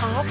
½